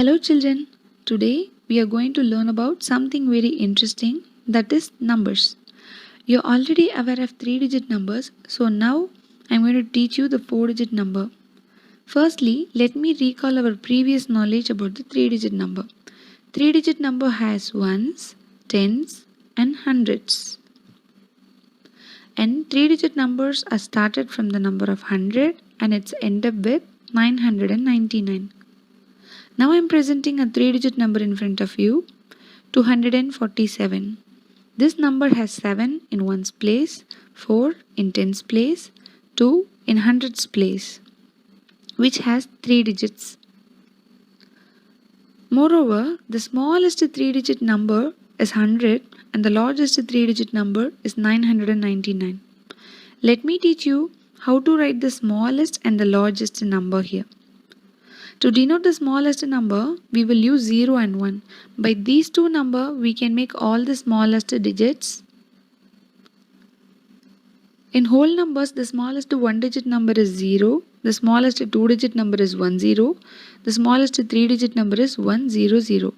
Hello children, today we are going to learn about something very interesting, that is numbers. You're already aware of 3-digit numbers, so now I'm going to teach you the 4-digit number. Firstly, let me recall our previous knowledge about the 3-digit number. 3-digit number has ones, tens and hundreds. And 3-digit numbers are started from the number of 100 and it's end up with 999. Now I am presenting a 3-digit number in front of you, 247. This number has 7 in ones place, 4 in tens place, 2 in hundreds place, which has 3 digits. Moreover, the smallest 3-digit number is 100 and the largest 3-digit number is 999. Let me teach you how to write the smallest and the largest number here. To denote the smallest number, we will use 0 and 1. By these two numbers, we can make all the smallest digits. In whole numbers, the smallest 1-digit number is 0, the smallest 2-digit number is 10, the smallest 3-digit number is 100.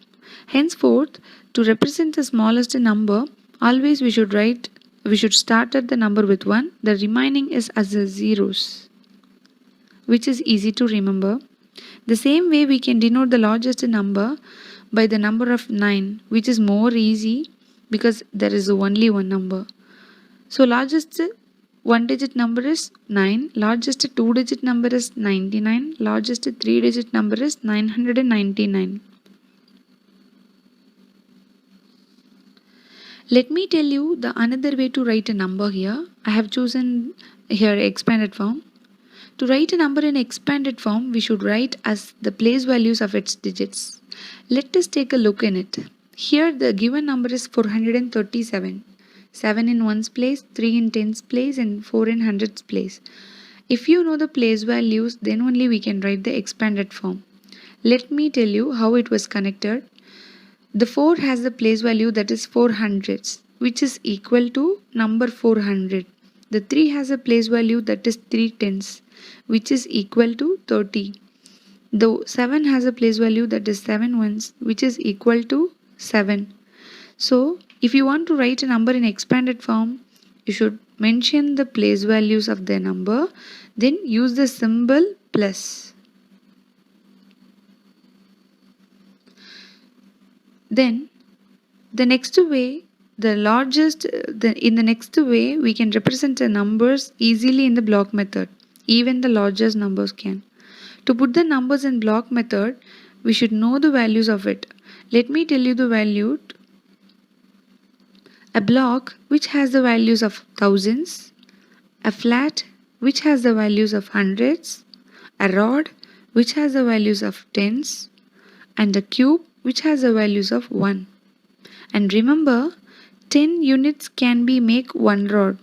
Henceforth, to represent the smallest number, always we should start at the number with 1, the remaining is as the zeros, which is easy to remember. The same way we can denote the largest number by the number of 9, which is more easy because there is only one number. So largest 1-digit number is 9, largest 2-digit number is 99, largest 3-digit number is 999. Let me tell you the another way to write a number here. I have chosen here expanded form. To write a number in expanded form, we should write as the place values of its digits. Let us take a look in it. Here the given number is 437. 7 in ones place, 3 in tens place and 4 in hundreds place. If you know the place values, then only we can write the expanded form. Let me tell you how it was connected. The 4 has the place value that is 400, which is equal to number 400. The 3 has a place value that is 3 tens, which is equal to 30. The 7 has a place value that is 7 ones, which is equal to 7. So, if you want to write a number in expanded form, you should mention the place values of the number, then use the symbol plus. Then, the next way, in the next way, we can represent the numbers easily in the block method. Even the largest numbers can. To put the numbers in block method, we should know the values of it. Let me tell you the value. A block which has the values of thousands, a flat which has the values of hundreds, a rod which has the values of tens, and a cube which has the values of 1. And remember, 10 units can be make 1 rod,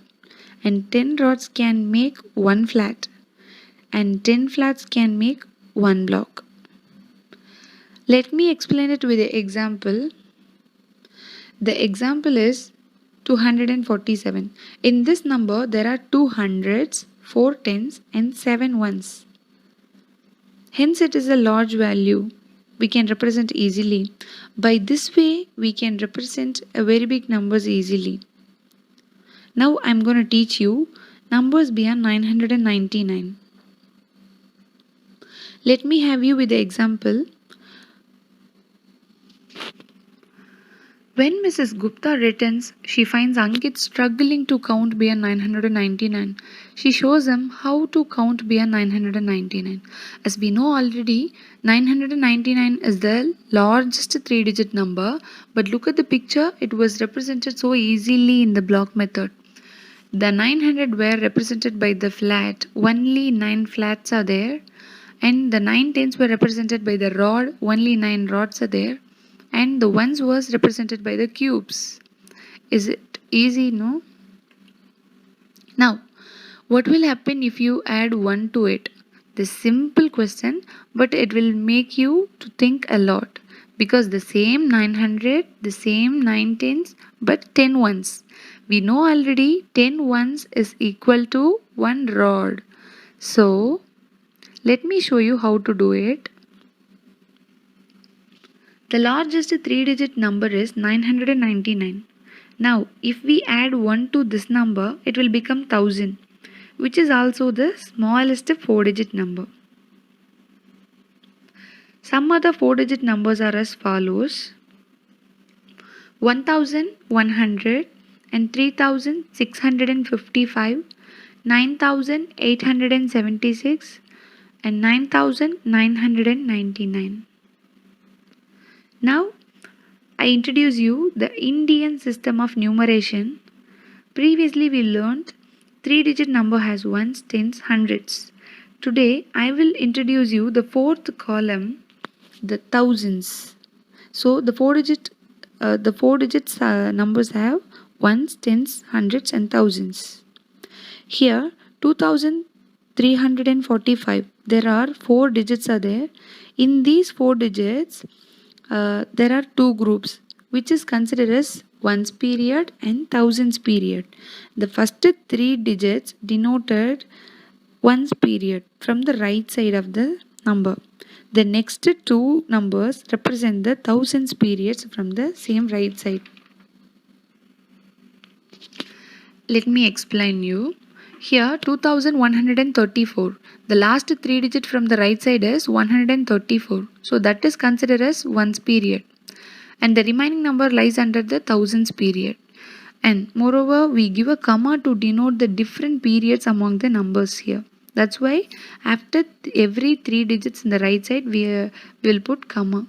and 10 rods can make 1 flat, and 10 flats can make 1 block. Let me explain it with an example. The example is 247. In this number, there are 2 hundreds, 4 tens and 7 ones. Hence, it is a large value. We can represent easily. By this way, we can represent a very big numbers easily. Now, I am going to teach you numbers beyond 999. Let me have you with the example. When Mrs. Gupta returns, she finds Ankit struggling to count beyond 999. She shows him how to count beyond 999. As we know already, 999 is the largest 3-digit number, but look at the picture, it was represented so easily in the block method. The 900 were represented by the flat, only 9 flats are there, and the 9 tens were represented by the rod, only 9 rods are there. And the ones was represented by the cubes. Is it easy, no? Now, what will happen if you add 1 to it? The simple question, but it will make you to think a lot. Because the same 900, the same 9 tens, but 10 ones. We know already 10 ones is equal to 1 rod. So, let me show you how to do it. The largest 3-digit number is 999. Now, if we add 1 to this number, it will become 1000, which is also the smallest 4-digit number. Some other 4-digit numbers are as follows: 1100 and 3655, 9876 and 9999. Now, I introduce you the Indian system of numeration. Previously we learned 3-digit number has ones, tens, hundreds. Today I will introduce you the fourth column, the thousands. So the four digits numbers have ones, tens, hundreds and thousands. Here 2345, there are 4 digits are there. In these 4 digits there are 2 groups which is considered as ones period and thousands period. The first 3 digits denoted ones period from the right side of the number. The next 2 numbers represent the thousands periods from the same right side. Let me explain you. Here 2134. The last 3 digit from the right side is 134. So that is considered as ones period. And the remaining number lies under the thousands period. And moreover, we give a comma to denote the different periods among the numbers here. That's why after every 3 digits in the right side, we will put comma.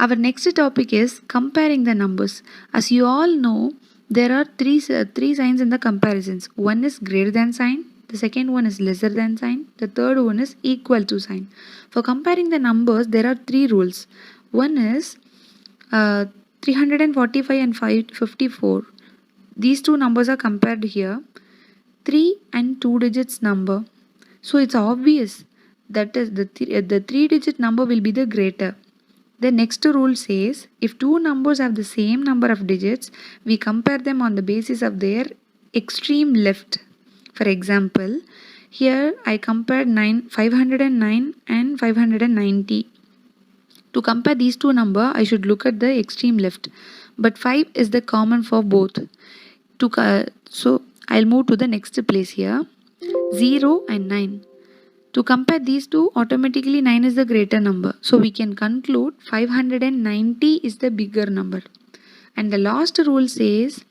Our next topic is comparing the numbers. As you all know, there are three signs in the comparisons. One is greater than sign, the second one is lesser than sign, the third one is equal to sign. For comparing the numbers, there are 3 rules. One is 345 and 554. These 2 numbers are compared here. 3 and 2 digits number. So it's obvious that is the 3 digit number will be the greater. The next rule says if 2 numbers have the same number of digits, we compare them on the basis of their extreme left. For example, here I compared 509 and 590. To compare these 2 numbers, I should look at the extreme left. But 5 is the common for both. So I'll move to the next place here. 0 and 9. To compare these two, automatically 9 is the greater number. So we can conclude 590 is the bigger number. And the last rule says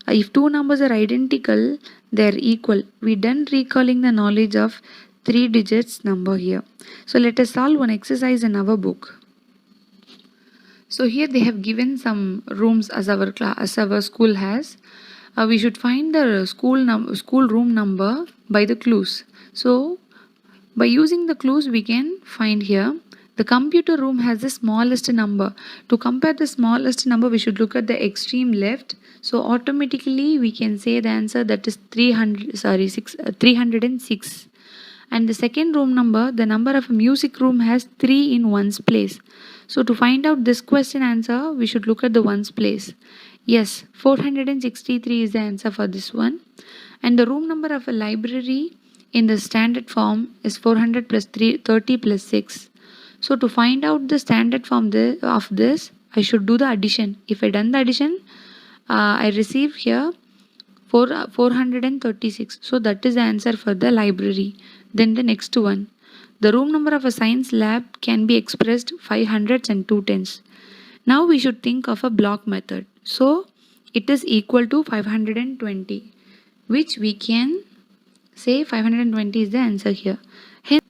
if 2 numbers are identical, they are equal. We done recalling the knowledge of 3 digits number here. So let us solve one exercise in our book. So here they have given some rooms as our school has. We should find the school room number by the clues. So by using the clues we can find here. The computer room has the smallest number. To compare the smallest number, we should look at the extreme left. So automatically we can say the answer, that is 306. And the second room number, the number of a music room has 3 in ones place. So to find out this question answer, we should look at the ones place. Yes, 463 is the answer for this one. And the room number of a library in the standard form is 400 plus 30 plus 6. So to find out the standard form of this, I should do the addition. If I done the addition, I receive here 436. So that is the answer for the library. Then the next one. The room number of a science lab can be expressed 500s and 210s. Now we should think of a block method. So it is equal to 520, which we can say 520 is the answer here. Hence